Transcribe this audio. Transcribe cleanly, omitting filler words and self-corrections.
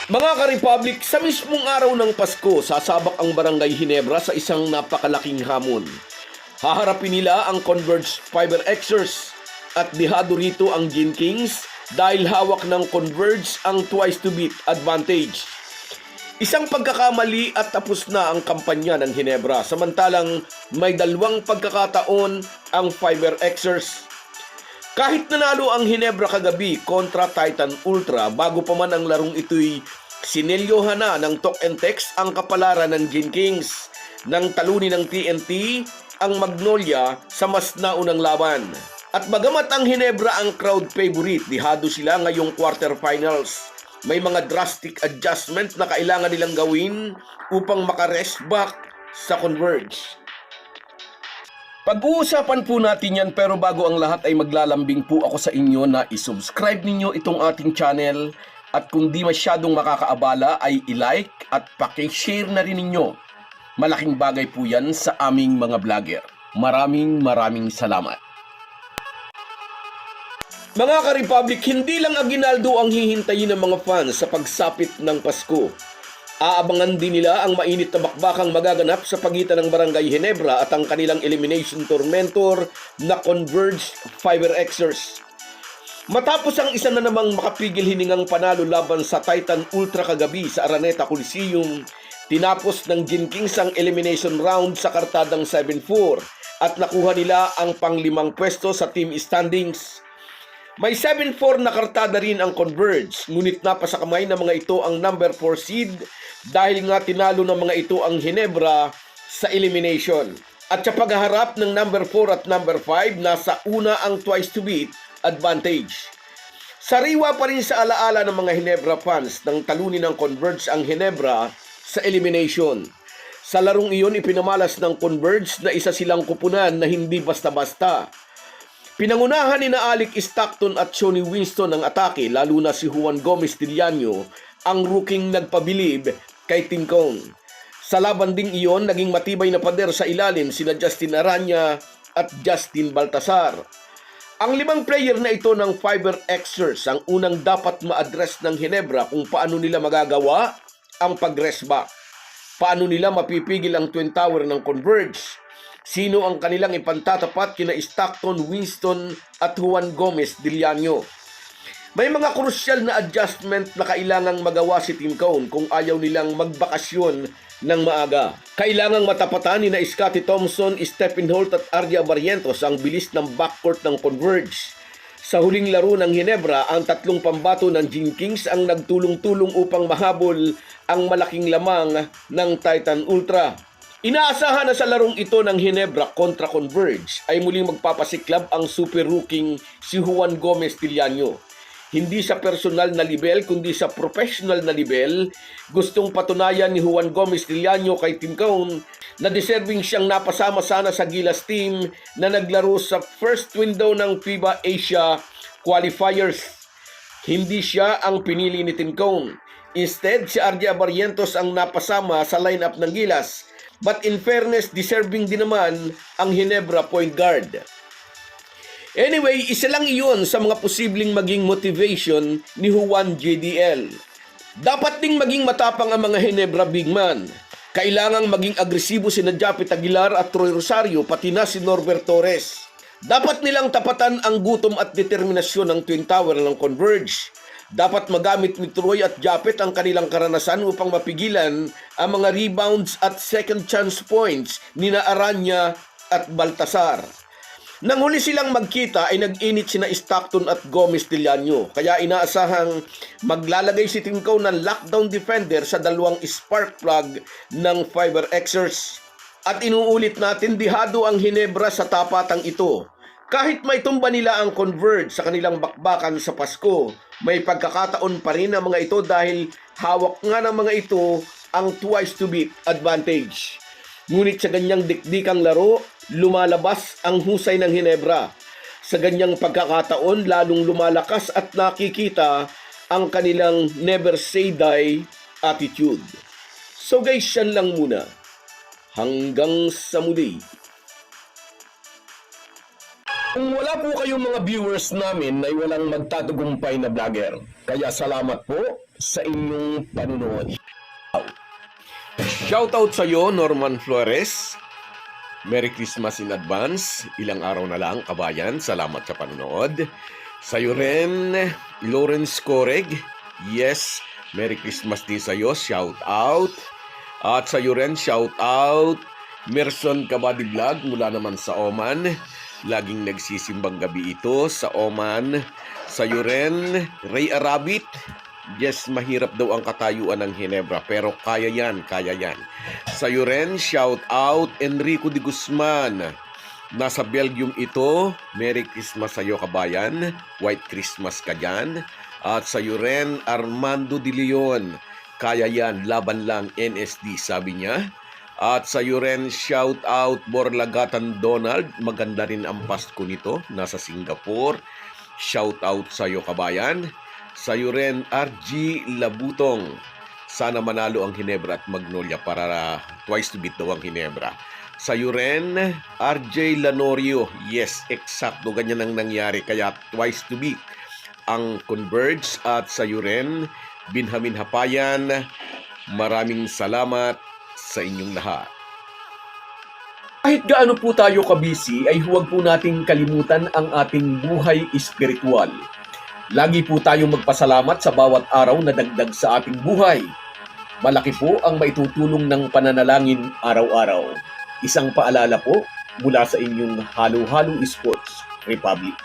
Mga ka-Republic, sa mismong araw ng Pasko, sasabak ang Barangay Ginebra sa isang napakalaking hamon. Haharapin nila ang Converge Fiber Xers at dihado rito ang Gin Kings dahil hawak ng Converge ang twice to beat advantage. Isang pagkakamali at tapos na ang kampanya ng Ginebra, samantalang may dalawang pagkakataon ang Fiber Xers. Kahit nanalo ang Ginebra kagabi kontra Titan Ultra, bago pa man ang larong ito'y sinelyohan na ng talk and text ang kapalaran ng Gin Kings nang talunin ng TNT ang Magnolia sa mas naunang laban. At bagamat ang Ginebra ang crowd favorite, dihado sila ngayong quarterfinals. May mga drastic adjustment na kailangan nilang gawin upang makarest back sa Converge. Pag-uusapan po natin yan, pero bago ang lahat ay maglalambing po ako sa inyo na isubscribe ninyo itong ating channel at kung di masyadong makakaabala ay i-like at paki-share na rin ninyo. Malaking bagay po yan sa aming mga vlogger. Maraming salamat. Mga ka-Republic, hindi lang Aguinaldo ang hihintayin ng mga fans sa pagsapit ng Pasko. Aabangan din nila ang mainit na bakbakang magaganap sa pagitan ng Barangay Ginebra at ang kanilang elimination tormentor na Converge Fiber Xers. Matapos ang isa na namang makapigil hiningang panalo laban sa Titan Ultra kagabi sa Araneta Coliseum, tinapos ng Gin Kings ang elimination round sa kartadang 7-4 at nakuha nila ang pang-5 pwesto sa team standings. May 7-4 na kartada rin ang Converge, ngunit napasa kamay ng mga ito ang number 4 seed dahil nga tinalo ng mga ito ang Ginebra sa elimination. At sa paghaharap ng number 4 at number 5, nasa una ang twice to beat advantage. Sariwa pa rin sa alaala ng mga Ginebra fans nang talunin ng Converge ang Ginebra sa elimination. Sa larong iyon, ipinamalas ng Converge na isa silang kupunan na hindi basta-basta. Pinangunahan ni na Alec Stockton at Sonny Winston ang atake, lalo na si Juan Gomez Diliano, ang rookie nagpabilib kay Team Cone. Sa laban ding iyon, naging matibay na pader sa ilalim sina Justin Aranya at Justin Baltasar. Ang 5 player na ito ng Fiber Xers ang unang dapat ma-address ng Ginebra kung paano nila magagawa ang pag-rest back. Paano nila mapipigil ang Twin Tower ng Converge? Sino ang kanilang ipantatapat kina Stockton, Winston at Juan Gomez Diliano? May mga krusyal na adjustment na kailangang magawa si Team Cone kung ayaw nilang magbakasyon ng maaga. Kailangang matapatan ni na Scottie Thompson, Stephen Holt at Ardia Barrientos ang bilis ng backcourt ng Converge. Sa huling laro ng Ginebra, ang 3 pambato ng Gin Kings ang nagtulong-tulong upang mahabol ang malaking lamang ng Titan Ultra. Inaasahan na sa larong ito ng Ginebra kontra Converge ay muling magpapasiklab ang super rookie si Juan Gomez Diliano. Hindi sa personal na level kundi sa professional na level, gustong patunayan ni Juan Gomez Diliano kay Team Cone na deserving siyang napasama sana sa Gilas team na naglaro sa first window ng FIBA Asia Qualifiers. Hindi siya ang pinili ni Team Cone. Instead, si Ardia Barrientos ang napasama sa lineup ng Gilas. But in fairness, deserving din naman ang Ginebra point guard. Anyway, isa lang iyon sa mga posibleng maging motivation ni Juan JDL. Dapat ding maging matapang ang mga Ginebra big man. Kailangang maging agresibo sina Japet Aguilar at Troy Rosario, pati na si Norbert Torres. Dapat nilang tapatan ang gutom at determinasyon ng Twin Tower ng Converge. Dapat magamit ni Troy at Japet ang kanilang karanasan upang mapigilan ang mga rebounds at second chance points ni na Aranya at Baltasar. Nang huli silang magkita ay nag-init sina Stockton at Gomez Diliano, kaya inaasahang maglalagay si Team Cone ng lockdown defender sa 2 spark plug ng Fiber Xers. At inuulit natin, dihado ang Ginebra sa tapatang ito. Kahit may tumba nila ang Converge sa kanilang bakbakan sa Pasko, may pagkakataon pa rin ang mga ito dahil hawak nga ng mga ito ang twice to beat advantage. Ngunit sa ganyang dikdikang laro, lumalabas ang husay ng Ginebra. Sa ganyang pagkakataon, lalong lumalakas at nakikita ang kanilang never say die attitude. So guys, yan lang muna. Hanggang sa muli. Kung wala po kayong mga viewers namin ay walang magtatagumpay na vlogger. Kaya salamat po sa inyong panunood. Shoutout sa iyo, Norman Flores. Merry Christmas in advance. Ilang araw na lang, kabayan. Salamat sa panunood. Sa iyo rin, Lawrence Coreg. Yes, Merry Christmas din sa iyo. Shoutout. At sa iyo rin, shoutout. Merson Kabady Vlog mula naman sa Oman. Laging nagsisimbang gabi ito sa Oman. Sa iyo rin, Ray Arabit. Yes, mahirap daw ang katayuan ng Ginebra pero kaya yan, kaya yan. Sa iyo rin, shout out Enrico de Guzman. Nasa Belgium ito. Merry Christmas sa iyo, kabayan. White Christmas ka dyan. At sa iyo rin, Armando de Leon. Kaya yan, laban lang, NSD, sabi niya. At sa iyo rin, shout out Borlagatan Donald. Maganda rin ang Pasko nito. Nasa Singapore. Shout out sa iyo, kabayan. Sa iyo rin, RG Labutong. Sana manalo ang Ginebra at Magnolia para twice to beat daw ang Ginebra. Sa iyo rin, RJ Lanorio. Yes, eksakto ganyan ang nangyari. Kaya twice to beat ang Converge. At sa iyo rin, Binhamin Hapayan. Maraming salamat sa inyong lahat. Kahit gaano po tayo kabisi, ay huwag po nating kalimutan ang ating buhay espiritual. Lagi po tayong magpasalamat sa bawat araw na dagdag sa ating buhay. Malaki po ang maitutulong ng pananalangin araw-araw. Isang paalala po mula sa inyong Halo-Halo Sports Republic.